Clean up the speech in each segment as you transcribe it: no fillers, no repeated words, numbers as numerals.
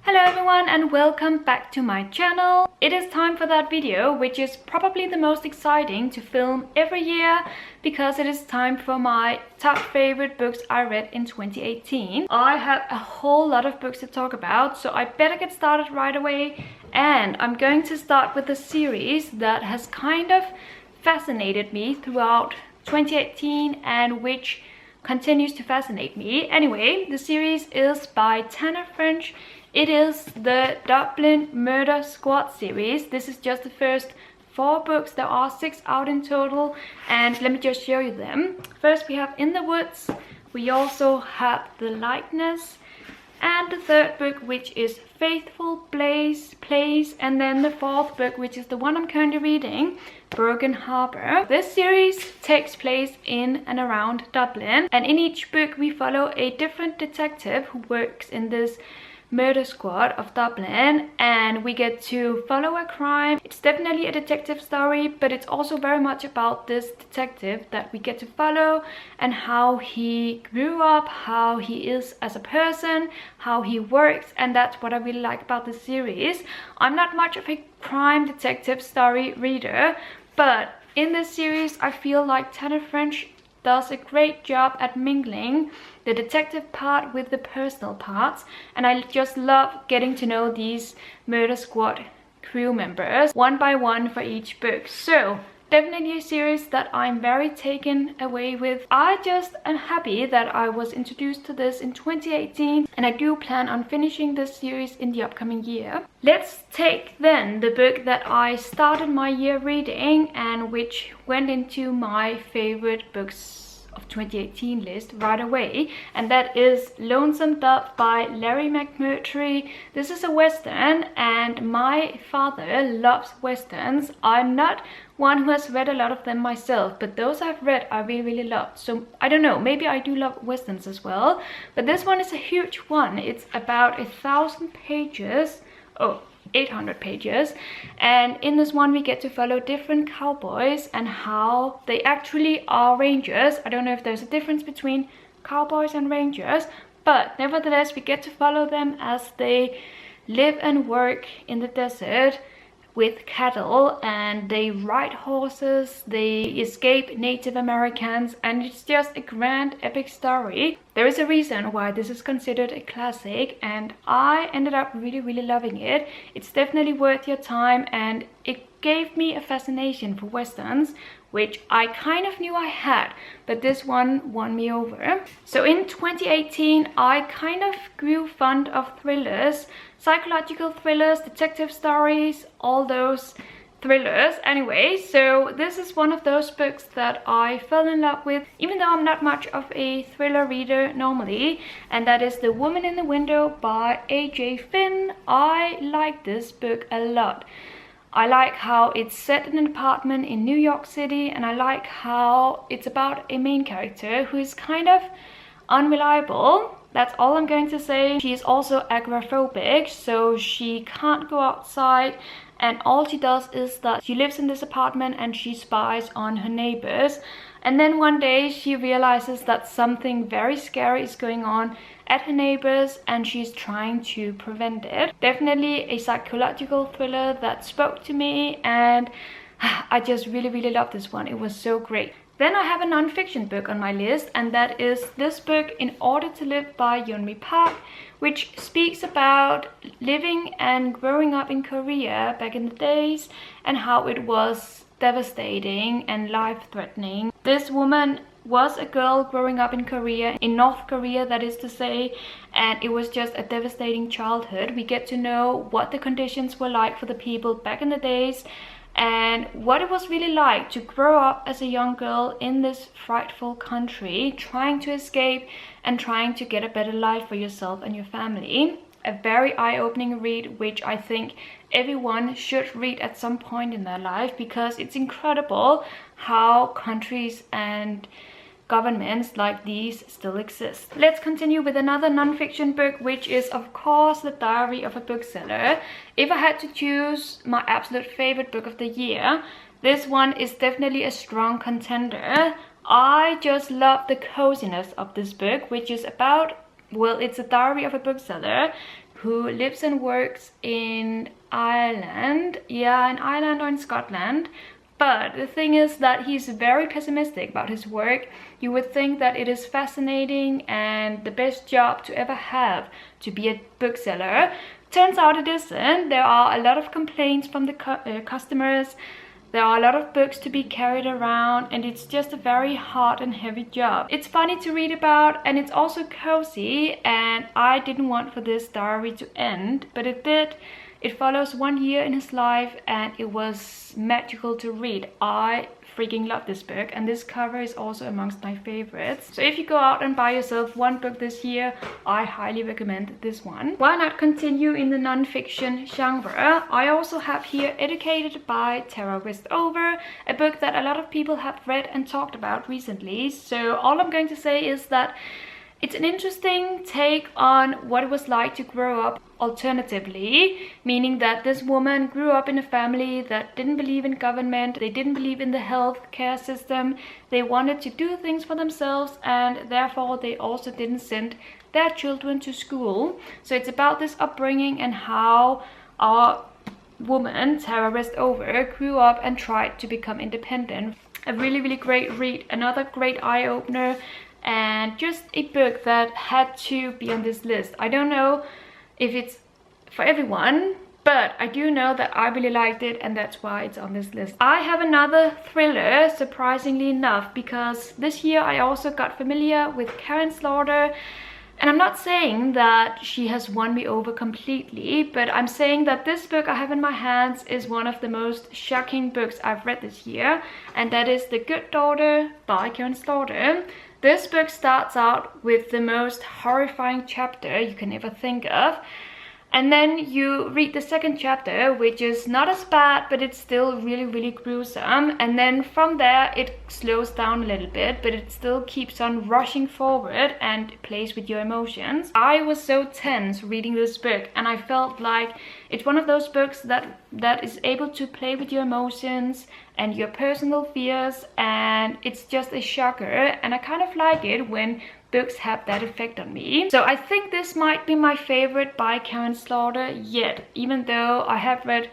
Hello everyone and welcome back to my channel. It is time for that video, which is probably the most exciting to film every year because it is time for my top favorite books I read in 2018. I have a whole lot of books to talk about, so I better get started right away. And I'm going to start with a series that has kind of fascinated me throughout 2018 and which continues to fascinate me. Anyway, the series is by Tana French. It is the Dublin Murder Squad series. This is just the first 4 books. There are 6 out in total, and let me just show you them. First we have In the Woods. We also have The Likeness, and the 3rd book, which is Faithful Place, and then the 4th book, which is the one I'm currently reading, Broken Harbour. This series takes place in and around Dublin, and in each book we follow a different detective who works in this murder squad of Dublin, and we get to follow a crime. It's definitely a detective story, but it's also very much about this detective that we get to follow and how he grew up, how he is as a person, how he works, and that's what I really like about the series. I'm not much of a crime detective story reader, but in this series I feel like Tana French does a great job at mingling the detective part with the personal parts, and I just love getting to know these murder squad crew members one by one for each book. So definitely a series that I'm very taken away with. I just am happy that I was introduced to this in 2018, and I do plan on finishing this series in the upcoming year. Let's take then the book that I started my year reading and which went into my favorite books of 2018 list right away, and that is Lonesome Dove by Larry McMurtry. This is a western, and my father loves westerns. I'm not one who has read a lot of them myself, but those I've read I really loved. So I don't know, maybe I do love westerns as well, but this one is a huge one. It's about 1,000 pages. 800 pages, and in this one we get to follow different cowboys and how they actually are rangers. I don't know if there's a difference between cowboys and rangers, but nevertheless we get to follow them as they live and work in the desert with cattle, and they ride horses, they escape Native Americans, and it's just a grand epic story. There is a reason why this is considered a classic, and I ended up really loving it. It's definitely worth your time, and it gave me a fascination for westerns, which I kind of knew I had, but this one won me over. So in 2018 I kind of grew fond of thrillers, psychological thrillers, detective stories, all those thrillers. Anyway, so this is one of those books that I fell in love with, even though I'm not much of a thriller reader normally, and that is The Woman in the Window by A.J. Finn. I like this book a lot. I like how it's set in an apartment in New York City, and I like how it's about a main character who is kind of unreliable. That's all I'm going to say. She is also agoraphobic, so she can't go outside, and all she does is that she lives in this apartment and she spies on her neighbors. And then one day she realizes that something very scary is going on at her neighbors, and she's trying to prevent it. Definitely a psychological thriller that spoke to me, and I just really loved this one. It was so great. Then I have a non-fiction book on my list, and that is this book, In Order to Live by Yeonmi Park, which speaks about living and growing up in Korea back in the days and how it was devastating and life-threatening. This woman was a girl growing up in Korea, in North Korea that is to say, and it was just a devastating childhood. We get to know what the conditions were like for the people back in the days, and what it was really like to grow up as a young girl in this frightful country, trying to escape and trying to get a better life for yourself and your family. A very eye-opening read, which I think everyone should read at some point in their life, because it's incredible how countries and governments like these still exist. Let's continue with another non-fiction book, which is of course The Diary of a Bookseller. If I had to choose my absolute favorite book of the year, this one is definitely a strong contender. I just love the coziness of this book, which is about, well, it's a diary of a bookseller who lives and works in Ireland. Yeah, in Ireland or in Scotland. But the thing is that he's very pessimistic about his work. You would think that it is fascinating and the best job to ever have, to be a bookseller. Turns out it isn't. There are a lot of complaints from the customers. There are a lot of books to be carried around, and it's just a very hard and heavy job. It's funny to read about, and it's also cozy, and I didn't want for this diary to end, but it did. It follows 1 year in his life, and it was magical to read. I freaking love this book, and this cover is also amongst my favorites. So if you go out and buy yourself one book this year, I highly recommend this one. Why not continue in the non-fiction genre? I also have here Educated by Tara Westover, a book that a lot of people have read and talked about recently. So all I'm going to say is that it's an interesting take on what it was like to grow up alternatively, meaning that this woman grew up in a family that didn't believe in government, they didn't believe in the health care system, they wanted to do things for themselves, and therefore they also didn't send their children to school. So it's about this upbringing and how our woman, Tara Westover, grew up and tried to become independent. A really, really great read, another great eye-opener, and just a book that had to be on this list. I don't know if it's for everyone, but I do know that I really liked it, and that's why it's on this list. I have another thriller, surprisingly enough, because this year I also got familiar with Karen Slaughter. And I'm not saying that she has won me over completely, but I'm saying that this book I have in my hands is one of the most shocking books I've read this year, and that is The Good Daughter by Karen Slaughter. This book starts out with the most horrifying chapter you can ever think of. And then you read the second chapter, which is not as bad, but it's still really, really gruesome. And then from there, it slows down a little bit, but it still keeps on rushing forward and plays with your emotions. I was so tense reading this book, and I felt like it's one of those books that is able to play with your emotions and your personal fears, and it's just a shocker. And I kind of like it when books have that effect on me. So I think this might be my favorite by Karen Slaughter yet, even though I have read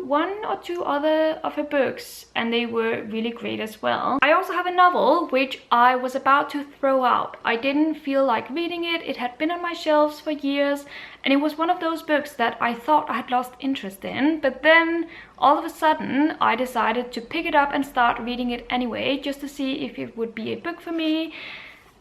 one or two other of her books, and they were really great as well. I also have a novel which I was about to throw out. I didn't feel like reading it. It had been on my shelves for years, and it was one of those books that I thought I had lost interest in, but then all of a sudden I decided to pick it up and start reading it anyway, just to see if it would be a book for me.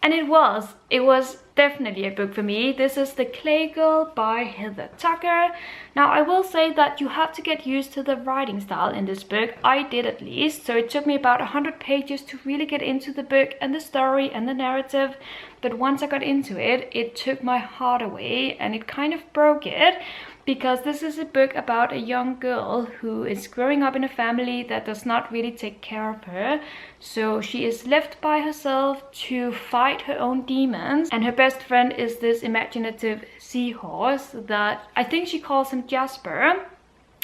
And it was definitely a book for me. This is The Clay Girl by Heather Tucker. Now I will say that you have to get used to the writing style in this book. I did, at least. So it took me about 100 pages to really get into the book and the story and the narrative. But once I got into it, it took my heart away, and it kind of broke it. Because this is a book about a young girl who is growing up in a family that does not really take care of her. So she is left by herself to fight her own demons. And her best friend is this imaginative seahorse that I think she calls him Jasper.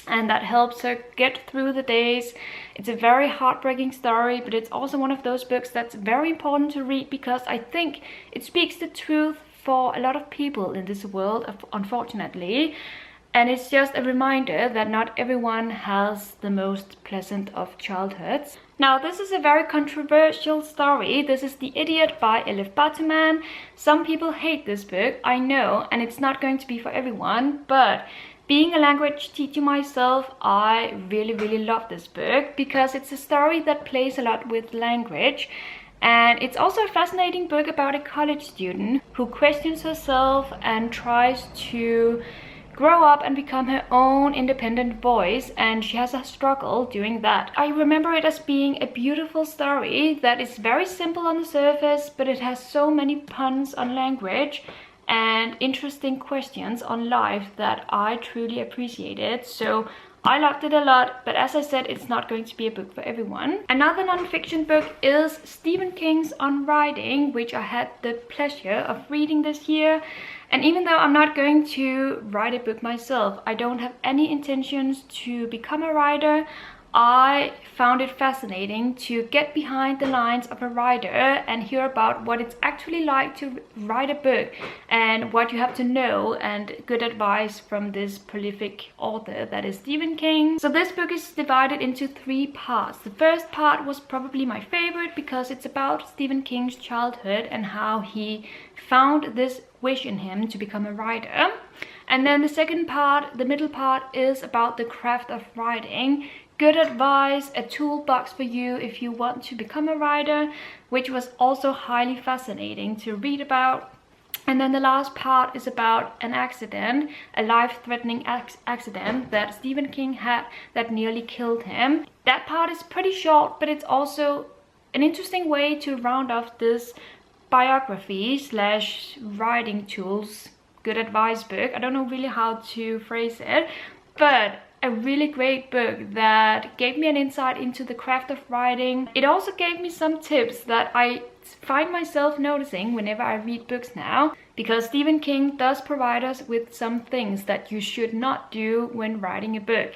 And that helps her get through the days. It's a very heartbreaking story, but it's also one of those books that's very important to read, because I think it speaks the truth for a lot of people in this world, unfortunately. And it's just a reminder that not everyone has the most pleasant of childhoods. Now, this is a very controversial story. This is The Idiot by Elif Batuman. Some people hate this book, I know, and it's not going to be for everyone. But being a language teacher myself, I really, really love this book, because it's a story that plays a lot with language. And it's also a fascinating book about a college student who questions herself and tries to grow up and become her own independent voice, and she has a struggle doing that. I remember it as being a beautiful story that is very simple on the surface, but it has so many puns on language and interesting questions on life that I truly appreciated. So I loved it a lot, but as I said, it's not going to be a book for everyone. Another non-fiction book is Stephen King's On Writing, which I had the pleasure of reading this year. And even though I'm not going to write a book myself, I don't have any intentions to become a writer. I found it fascinating to get behind the lines of a writer and hear about what it's actually like to write a book and what you have to know, and good advice from this prolific author that is Stephen King. So this book is divided into 3 parts. The first part was probably my favorite because it's about Stephen King's childhood and how he found this wish in him to become a writer. And then the second part, the middle part, is about the craft of writing. Good advice, a toolbox for you if you want to become a writer, which was also highly fascinating to read about. And then the last part is about an accident, a life-threatening accident that Stephen King had that nearly killed him. That part is pretty short, but it's also an interesting way to round off this biography slash writing tools good advice book. I don't know really how to phrase it, but a really great book that gave me an insight into the craft of writing. It also gave me some tips that I find myself noticing whenever I read books now, because Stephen King does provide us with some things that you should not do when writing a book,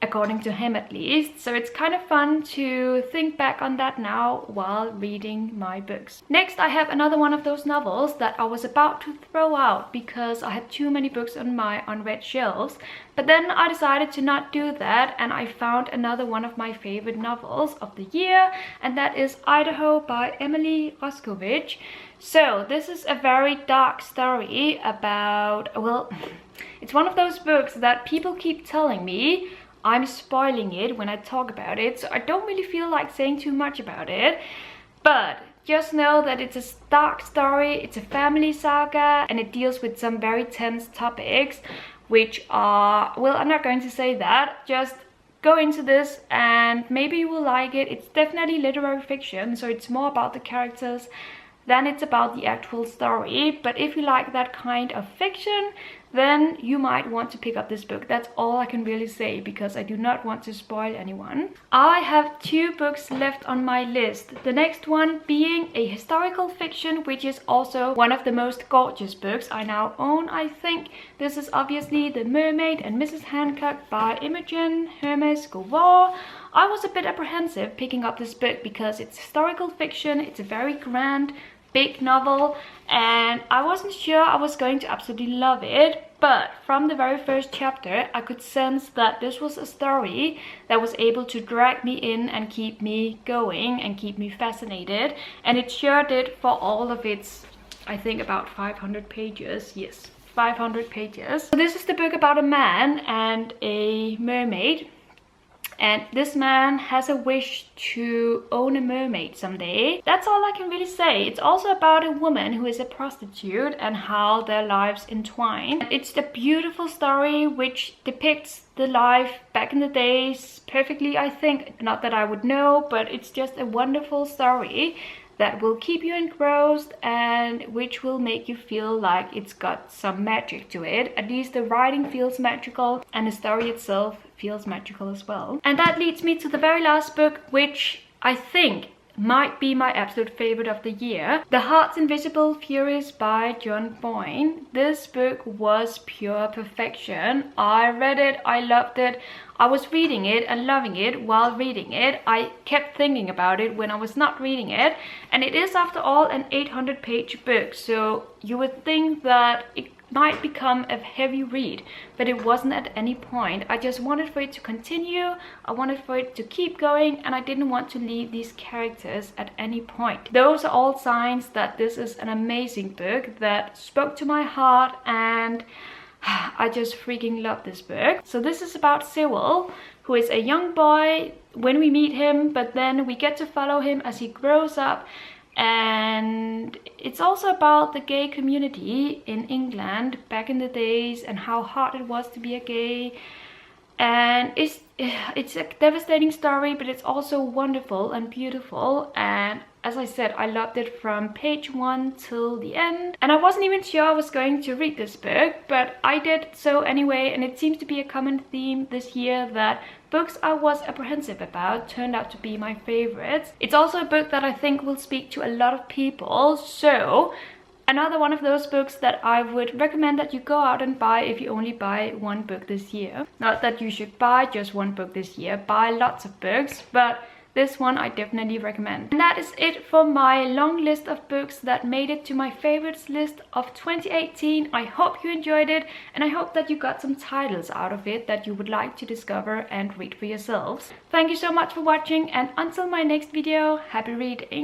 according to him at least. So it's kind of fun to think back on that now while reading my books. Next, I have another one of those novels that I was about to throw out because I had too many books on my unread shelves. But then I decided to not do that, and I found another one of my favorite novels of the year, and that is Idaho by Emily Roscovich. So this is a very dark story about, well, it's one of those books that people keep telling me I'm spoiling it when I talk about it, so I don't really feel like saying too much about it. But just know that it's a dark story, it's a family saga, and it deals with some very tense topics, which are, well, I'm not going to say that. Just go into this and maybe you will like it. It's definitely literary fiction, so it's more about the characters than it's about the actual story. But if you like that kind of fiction, then you might want to pick up this book. That's all I can really say, because I do not want to spoil anyone. I have 2 books left on my list. The next one being a historical fiction, which is also one of the most gorgeous books I now own, I think. This is obviously The Mermaid and Mrs. Hancock by Imogen Hermes Govar. I was a bit apprehensive picking up this book because it's historical fiction, it's a very grand, big novel, and I wasn't sure I was going to absolutely love it. But from the very first chapter, I could sense that this was a story that was able to drag me in and keep me going and keep me fascinated. And it sure did for all of its, I think, about 500 pages. Yes, 500 pages. So this is the book about a man and a mermaid. And this man has a wish to own a mermaid someday. That's all I can really say. It's also about a woman who is a prostitute and how their lives entwine. It's a beautiful story which depicts the life back in the days perfectly, I think. Not that I would know, but it's just a wonderful story that will keep you engrossed and which will make you feel like it's got some magic to it. At least the writing feels magical and the story itself feels magical as well. And that leads me to the very last book, which I think might be my absolute favorite of the year. The Heart's Invisible Furies by John Boyne. This book was pure perfection. I read it, I loved it. I was reading it and loving it while reading it. I kept thinking about it when I was not reading it. And it is, after all, an 800-page book. So you would think that it might become a heavy read, but it wasn't at any point. I just wanted for it to continue. I wanted for it to keep going, and I didn't want to leave these characters at any point. Those are all signs that this is an amazing book that spoke to my heart, and I just freaking love this book. So this is about Cyril, who is a young boy when we meet him, but then we get to follow him as he grows up. And it's also about the gay community in England back in the days and how hard it was to be a gay. And it's a devastating story, but it's also wonderful and beautiful. And as I said, I loved it from page 1 till the end. And I wasn't even sure I was going to read this book, but I did so anyway. And it seems to be a common theme this year that books I was apprehensive about turned out to be my favorites. It's also a book that I think will speak to a lot of people. So Another one of those books that I would recommend that you go out and buy if you only buy one book this year. Not that you should buy just one book this year, buy lots of books, but this one I definitely recommend. And that is it for my long list of books that made it to my favorites list of 2018. I hope you enjoyed it, and I hope that you got some titles out of it that you would like to discover and read for yourselves. Thank you so much for watching, and until my next video, happy reading!